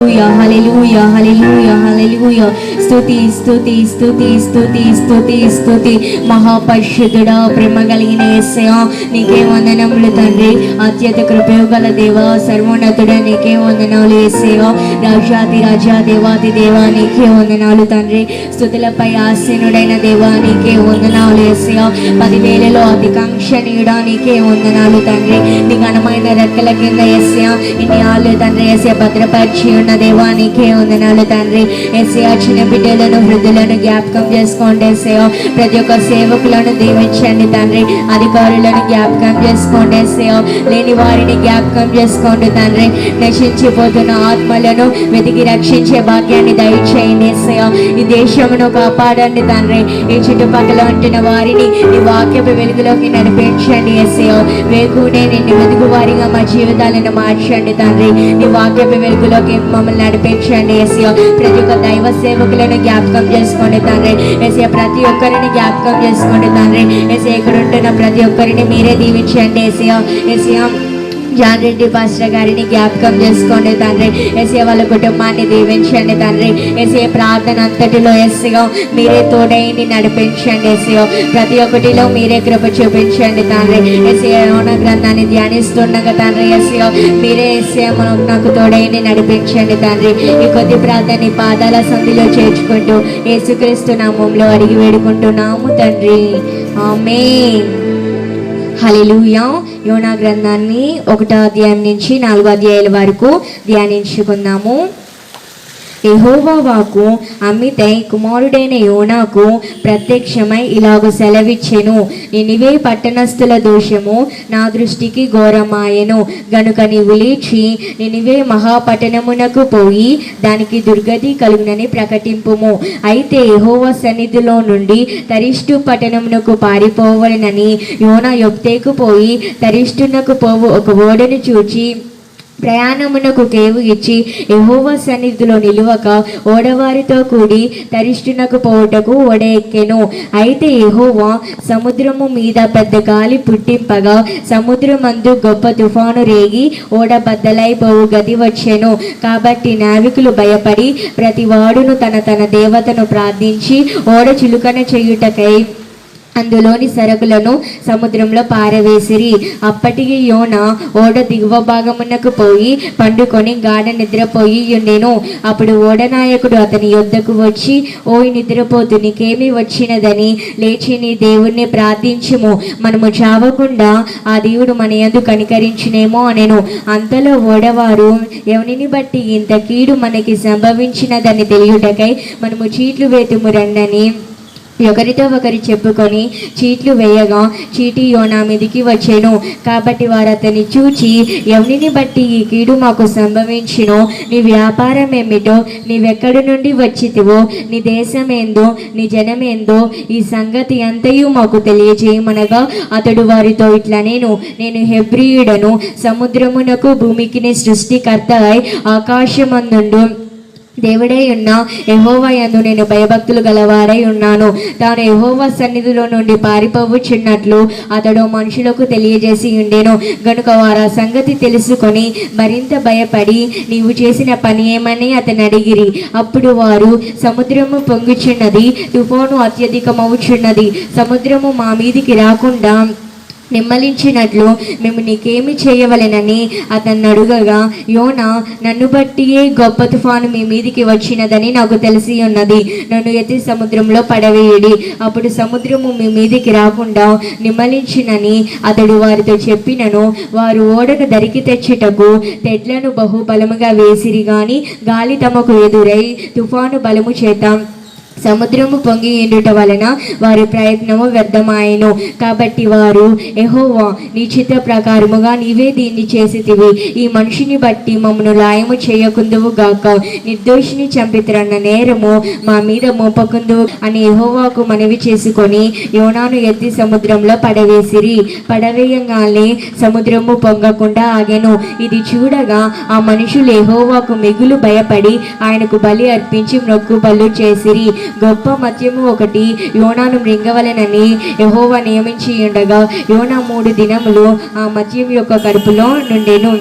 హల్లెలూయా హల్లెలూయా హల్లెలూయా. స్తుతి స్తుతి స్తుతి స్తుతి స్తుతి స్తుతి. మహాపరిశుద్ధుడా, ప్రేమ కలిగిన యేసయ్యా, నీకే వందనములు తండ్రి. అత్యంత కృపయు గల దేవా, సర్వోన్నతుడా, నీకే వందనాలు యేసయ్యా. రాజాది రాజా, దేవాది దేవా, నీకే వందనాలు తండ్రి. స్తుతులపై ఆసీనుడైన దేవా, నీకే వందనాలు యేసయ్యా. 10,000లో అధికాంక్షణీయుడా, నీకే వందనాలు తండ్రి. నీ ఘనమైన రెక్కల కింద యేసయ్యా ఇన్ని ఆళ్ళు తండ్రి యేసయ్యా భద్రపరిచి ఉన్న దేవానికే వందనాలు తండ్రి. యేసయ్యా, చిన్న బిడ్డలను వృద్ధులను జ్ఞాపకం చేసుకోండి యేసయ్యా. ప్రతి ఒక్క సేవకులను దీవించండి తండ్రి. అధికారులను జ్ఞాపకం చేసుకోండి యేసయ్యా. లేని వారిని జ్ఞాపకం చేసుకోండి తండ్రి. నశించిపోతున్న ఆత్మలను వెతికి రక్షించే భాగ్యాన్ని దయచేయండి యేసయ్యా. ఈ దేశమును కాపాడండి తండ్రి. ఈ చుట్టుపక్కల ఉంటున్న వారిని నీ వాక్యపు వెలుగులోకి నడిపించండి యేసయ్యా. వేకునే నిన్ను వెతుకు వారిగా మా జీవితాలను మార్చండి తండ్రి. నీ వాక్యపు వెలుగులోకి మమ్మల్ని నడిపించండి యేసయ్యా. ప్రతి ఒక్క దైవ సేవకులను జ్ఞాపకం చేసుకోండి తండ్రి యేసయ్యా. ప్రతి ఒక్కరిని జ్ఞాపకం చేసుకోండి తండ్రి యేసయ్యా. ఇక్కడ ఉంటున్న ప్రతి ఒక్కరిని మీరే దీవించండి యేసయ్యా. యేసయ్యా, జాన్ రెడ్డి పాస్టర్ గారిని జ్ఞాపకం చేసుకోండి తండ్రి యేసయ్యా. వాళ్ళ కుటుంబాన్ని దీవించండి తండ్రి యేసయ్యా. ప్రార్థన అంతటిలో యేసయ్యా మీరే తోడైని నడిపించండి యేసయ్యా. ప్రతి ఒక్కటిలో మీరే కృప చూపించండి తండ్రి యేసయ్యా. యోనా గ్రంథాన్ని ధ్యానిస్తుండగా తండ్రి యేసయ్యా మీరే యేసయ్యా నాకు తోడైని నడిపించండి తండ్రి. ఈ కొద్ది ప్రార్థన పాదాల సంధిలో చేర్చుకుంటూ యేసుక్రీస్తు నామములో అడిగి వేడుకుంటున్నాము తండ్రి, ఆమేన్. హల్లెలూయా. యోనా గ్రంథాన్ని 1వ అధ్యాయం నుంచి 4వ అధ్యాయాల వరకు ధ్యానించుకుందాము. యెహోవా వాక్కు అమిత్తై కుమారుడైన యోనాకు ప్రత్యక్షమై ఇలాగ సెలవిచ్చెను. నినివే పట్టణస్థుల దోషము నా దృష్టికి ఘోరమాయెను గనుక నీవు లేచి నినివే మహాపట్టణమునకు పోయి దానికి దుర్గతి కలుగునని ప్రకటింపుము. అయితే యెహోవా సన్నిధిలో నుండి తరిష్టు పట్టణమునకు పారిపోవలనని యోనా యొప్తేకు పోయి తరిష్టునకు పోవు ఒక ఓడను చూచి ప్రయాణమునకు కేవు ఇచ్చి యెహోవా సన్నిధిలో నిలువక ఓడవారితో కూడి తరిష్టునకు పోవుటకు ఓడ ఎక్కెను. అయితే యెహోవా సముద్రము మీద పెద్ద గాలి పుట్టింపగా సముద్రమందు గొప్ప తుఫాను రేగి ఓడ బద్దలైపోవు గతి వచ్చెను. కాబట్టి నావికులు భయపడి ప్రతి వాడును తన తన దేవతను ప్రార్థించి ఓడ చులుకన చేయుటకై అందులోని సరుకులను సముద్రంలో పారవేసిరి. అప్పటికి యోనా ఓడ దిగువ భాగమునకు పోయి పండుకొని గాఢ నిద్రపోయి ఉండెను. అప్పుడు ఓడ నాయకుడు అతని యొద్దకు వచ్చి, ఓయ్ నిద్రపోతు, నీకేమి వచ్చినదని లేచి నీ దేవుణ్ణి ప్రార్థించుము, మనము చావకుండా ఆ దేవుడు మన యందు కనికరించునేమో అనెను. అంతలో ఓడవారు, ఎవనిని బట్టి ఇంత కీడు మనకి సంభవించినదని తెలియుటకై మనము చీట్లు వేతుము రండని ఒకరితో ఒకరు చెప్పుకొని చీట్లు వేయగా చీటి యోనా మీదికి వచ్చెను. కాబట్టి వారు అతన్ని చూచి, ఎవరిని బట్టి ఈ కీడు మాకు సంభవించునో, నీ వ్యాపారం ఏమిటో, నీవెక్కడి నుండి వచ్చితివో, నీ దేశమేందో, నీ జనమేందో ఈ సంగతి అంతయు మాకు తెలియజేయమనగా అతడు వారితో ఇట్లా, నేను హెబ్రీయుడను, సముద్రమునకు భూమికి సృష్టికర్త అయి ఆకాశమందుండు దేవుడై ఉన్న యెహోవా యందు నేను భయభక్తులు గలవారై ఉన్నాను. తాను యెహోవా సన్నిధిలో నుండి పారిపోవచ్చున్నట్లు అతడు మనుషులకు తెలియజేసి ఉండెను. గనుక వారు ఆ సంగతి తెలుసుకొని మరింత భయపడి నీవు చేసిన పని ఏమని అతను అడిగిరి. అప్పుడు వారు, సముద్రము పొంగుచున్నది, తుఫాను అత్యధికమవుచున్నది, సముద్రము మా మీదికి రాకుండా నిమ్మలించినట్లు మేము నీకేమి చేయవలెనని అతన్ని అడుగగా, యోనా, నన్ను బట్టియే గొప్ప తుఫాను మీ మీదికి వచ్చినదని నాకు తెలిసి ఉన్నది. నన్ను ఎత్తి సముద్రంలో పడవేయడి, అప్పుడు సముద్రము మీ మీదికి రాకుండా నిమ్మలించినని అతడు వారితో చెప్పినను. వారు ఓడను దరికి తెచ్చుటకు తెడ్లను బహుబలముగా వేసిరి గాని గాలి తమకు ఎదురై తుఫాను బలము చేత సముద్రము పొంగి ఎండుట వలన వారి ప్రయత్నము వ్యర్థమాయెను. కాబట్టి వారు, యెహోవా, నీ చిత్త ప్రకారముగా నీవే దీన్ని చేసితివి, ఈ మనిషిని బట్టి మమ్మను లాయము చేయకుందువు గాక, నిర్దోషిని చంపితురన్న నేరము మా మీద మోపకుందువు అని యెహోవాకు మనవి చేసుకొని యోనాను ఎత్తి సముద్రంలో పడవేసిరి. పడవేయంగానే సముద్రము పొంగకుండా ఆగెను. ఇది చూడగా ఆ మనుషులు యెహోవాకు మిగులు భయపడి ఆయనకు బలి అర్పించి మొక్కుబళ్ళు చేసిరి. గొప్ప మద్యము ఒకటి యోనాను మృంగవలెనని యెహోవా నియమించి ఉండగా యోనా 3 దినములు ఆ మద్యం యొక్క కడుపులో నుండెను.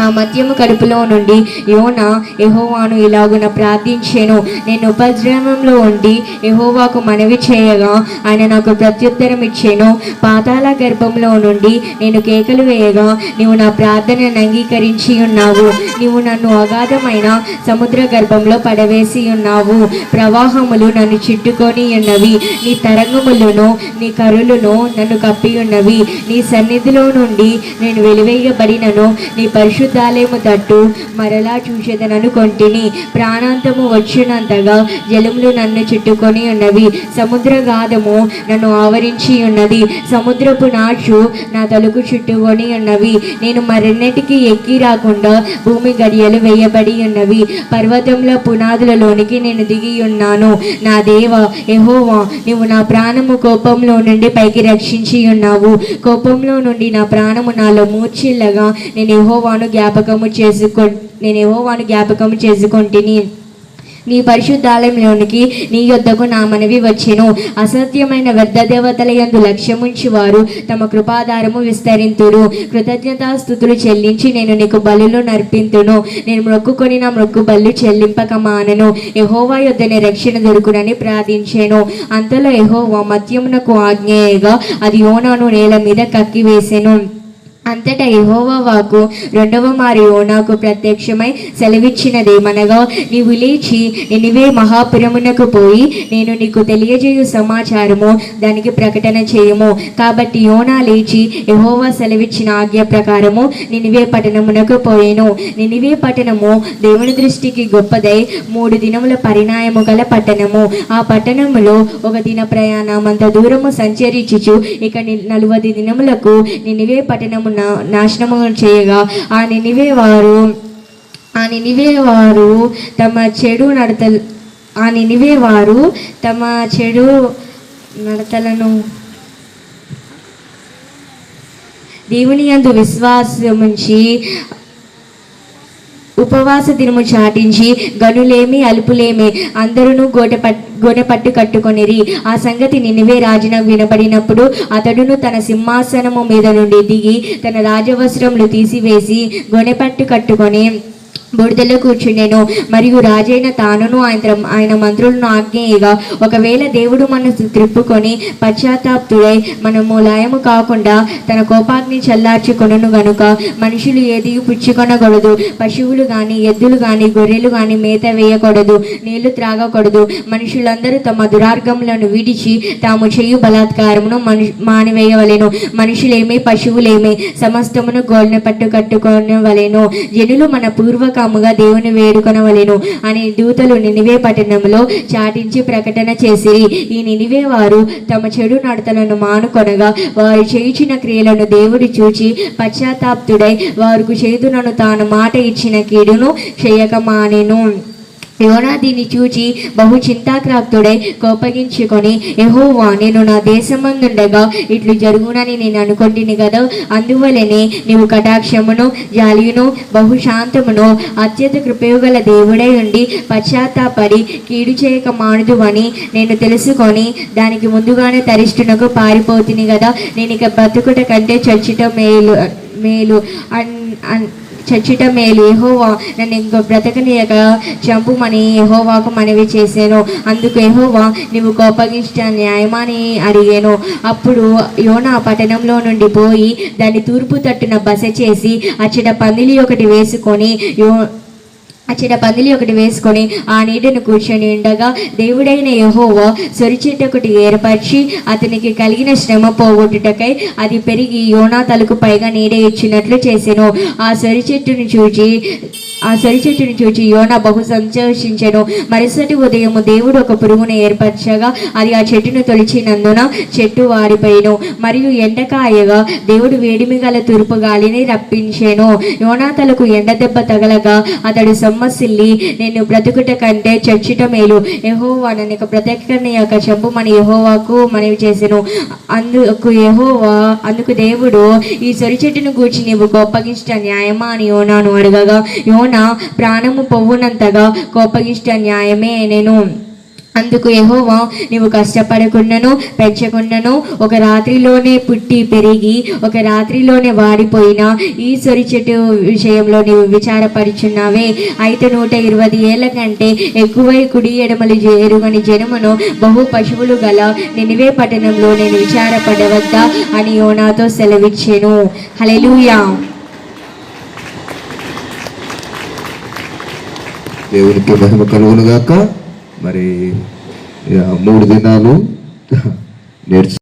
ఆ మద్యము కడుపులో నుండి యోనా యెహోవాను ఇలాగున ప్రార్థించెను. నేను ఉపద్రవంలో ఉండి యెహోవాకు మనవి చేయగా ఆయన నాకు ప్రత్యుత్తరం ఇచ్చెను. పాతాళ గర్భంలో నుండి నేను కేకలు వేయగా నీవు నా ప్రార్థనను అంగీకరించి ఉన్నావు. నీవు నన్ను అగాధమైన సముద్ర గర్భంలో పడవేసి ఉన్నావు. ప్రవాహములు నన్ను చుట్టుకొని ఉన్నవి. నీ తరంగములను నీ కరులను నన్ను కప్పి ఉన్నవి. నీ సన్నిధిలో నుండి నేను వెలివేయబడినను నీ పరిశుద్ధాలయము తట్టు మరలా చూసేదననుకొంటిని. ప్రాణాంతము వచ్చినంతగా జలములు నన్ను చుట్టుకొని ఉన్నవి. సముద్రగాధము నన్ను ఆవరించి ఉన్నది. సముద్రపు నాచు నా తలకు చుట్టుకొని ఉన్నవి. నేను మరెన్నటికి ఎక్కి రాకుండా భూమి గడియలు వేయబడి ఉన్నవి. పర్వతముల పునాదులలోనికి నేను దిగి ఉన్నాను. నా దేవ యెహోవా, నీవు నా ప్రాణము కోపంలో నుండి పైకి రక్షించి ఉన్నావు. కోపంలో నుండి నా ప్రాణము నాలో మూర్చిల్లగా నేను యెహోవాను జ్ఞాపకము చేసుకొంటిని. నీ పరిశుద్ధాలయంలోనికి నీ యొద్దకు నా మనవి వచ్చెను. అసత్యమైన వ్యర్థ దేవతల యందు లక్ష్యముంచి వారు తమ కృపాధారము విస్తరింతురు. కృతజ్ఞతాస్తుతులు చెల్లించి నేను నీకు బలులు నర్పింతును. నేను మొక్కుకొని నా మొక్కు బలు చెల్లింపక మానను. యెహోవా యొద్దనే రక్షణ దొరుకునని ప్రార్థించెను. అంతలో యెహోవా మద్యమునకు ఆజ్ఞేయగా అది యోనాను నేల మీద కక్కివేసెను. అంతటా యెహోవా వాక్కు రెండవ మారు యోనాకు ప్రత్యక్షమై సెలవిచ్చినదేమనగా, నీవు లేచి నినివే మహాపురమునకు పోయి నేను నీకు తెలియజేయు సమాచారము దానికి ప్రకటన చేయము. కాబట్టి యోనా లేచి యెహోవా సెలవిచ్చిన ఆజ్ఞ ప్రకారము నినివే పట్టణమునకు పోయెను. నినివే పట్టణము దేవుని దృష్టికి గొప్పదై 3 దినముల పరిణామము గల పట్టణము. ఆ పట్టణములో 1 దిన ప్రయాణమంత దూరము సంచరించుచు ఇక 40 దినములకు నినివే పట్టణము నాశనము చేయగా ఆ నినివే వారు తమ చెడు నడతలను దేవుని యందు విశ్వాసముంచి ఉపవాస దినము చాటించి గనులేమి అలుపులేమి అందరూ గొనెపట్టు కట్టుకొనిరి. ఆ సంగతి నినివే రాజునకు వినబడినప్పుడు అతడును తన సింహాసనము మీద నుండి దిగి తన రాజవస్త్రములు తీసివేసి గొనెపట్టు కట్టుకొని బుడిదలో కూర్చుండెను. మరియు రాజైన తానును ఆయన మంత్రులను ఆజ్ఞేయగా, ఒకవేళ దేవుడు మనసు త్రిప్పుకొని పశ్చాత్తాప్తుడై మనము లయము కాకుండా తన కోపాగ్ని చల్లార్చుకొనును గనుక మనుషులు ఏది పుచ్చుకొనకూడదు. పశువులు గాని ఎద్దులు గాని గొర్రెలు గాని మేత వేయకూడదు. నీళ్లు త్రాగకూడదు. మనుషులందరూ తమ దురార్గములను విడిచి తాము చేయు బలాత్కారమును మానివేయవలెను. మనుషులేమి పశువులేమి సమస్తమును గోల్నె పట్టు కట్టుకొనవలెను. జనులు మన పూర్వక దేవుని వేడుకొనవలెను అని దూతలు నినివే పట్టణంలో చాటించి ప్రకటన చేసిరి. ఈ నినివే వారు తమ చెడు నడతలను మానుకొనగా వారు చేయించిన క్రియలను దేవుడు చూచి పశ్చాత్తాప్తుడై వారికి చేదునను తాను మాట ఇచ్చిన కీడును చేయక మానెను. యోనా దీన్ని చూచి బహు చింతాక్రాంతుడై కోపగించుకొని, యెహోవా, నేను నా దేశమందుండగా ఇట్లు జరుగునని నేను అనుకొంటిని కదా. అందువలనే నీవు కటాక్షమును జాలియును బహుశాంతమును అత్యంత కృపయుగల దేవుడై ఉండి పశ్చాత్తాపడి కీడు చేయక మానుదువని నేను తెలుసుకొని దానికి ముందుగానే తరిష్టునకు పారిపోతుంది కదా. నేను ఇక బతుకుట కంటే చచ్చుట మేలు. యెహోవా నన్ను ఇంకో బ్రతకనీయక చంపుమని యెహోవాకు మనవి చేశాను. అందుకు యెహోవా, నీవు కోపగించిన న్యాయమాని అడిగాను. అప్పుడు యోనా పట్టణంలో నుండి పోయి దాని తూర్పు తట్టున బస చేసి అచ్చట పందిలి ఒకటి వేసుకొని ఆ నీడను కూర్చొని ఉండగా దేవుడైన యెహోవా సొరిచెట్టు ఒకటి ఏర్పరిచి అతనికి కలిగిన శ్రమ పోగొట్టుటకై అది పెరిగి యోనా తలకు పైగా నీడ ఇచ్చినట్లు చేసెను. ఆ సొరిచెట్టును చూచి యోనా బహు సంతోషించెను. మరుసటి ఉదయము దేవుడు ఒక పురుగును ఏర్పరచగా అది ఆ చెట్టును తొలిచినందున చెట్టు వాడిపోయిను. మరియు ఎండకాయగా దేవుడు వేడిమి గల తూర్పు గాలిని రప్పించెను. యోనా తలకు ఎండ దెబ్బ తగలగా అతడు సొమ్మసిల్లి, నేను బ్రతుకుట కంటే చచ్చుట మేలు. యెహోవా నన్ను బ్రతకనీయక చంపుమని యెహోవాకు మనవి చేసెను. అందుకు దేవుడు, ఈ సొరి చెట్టును గూర్చి నీవు కోపగించిన న్యాయమా అని యోనాను అడగగా, యోనా ప్రాణము పోవునంతగా కోపగించిన న్యాయమే నేను. అందుకు యెహోవా, నీవు కష్టపడకుండాను పెంచకుండాను ఒక రాత్రిలోనే పుట్టి పెరిగి ఒక రాత్రిలోనే వాడిపోయిన ఈ సొరి చెట్టు విషయంలో నీవు విచారపడుచున్నావే. అయితే 120 ఏళ్ల కంటే ఎక్కువై కుడి ఎడమలు ఎరుగని జనమును బహు పశువులు గల నినివే పట్టణంలో నేను విచారపడవద్దా అని యోనాతో సెలవిచ్చెను. హల్లెలూయా. దేవునికి మహిమ కలుగును గాక. మరి 3 దినాలు నేర్చు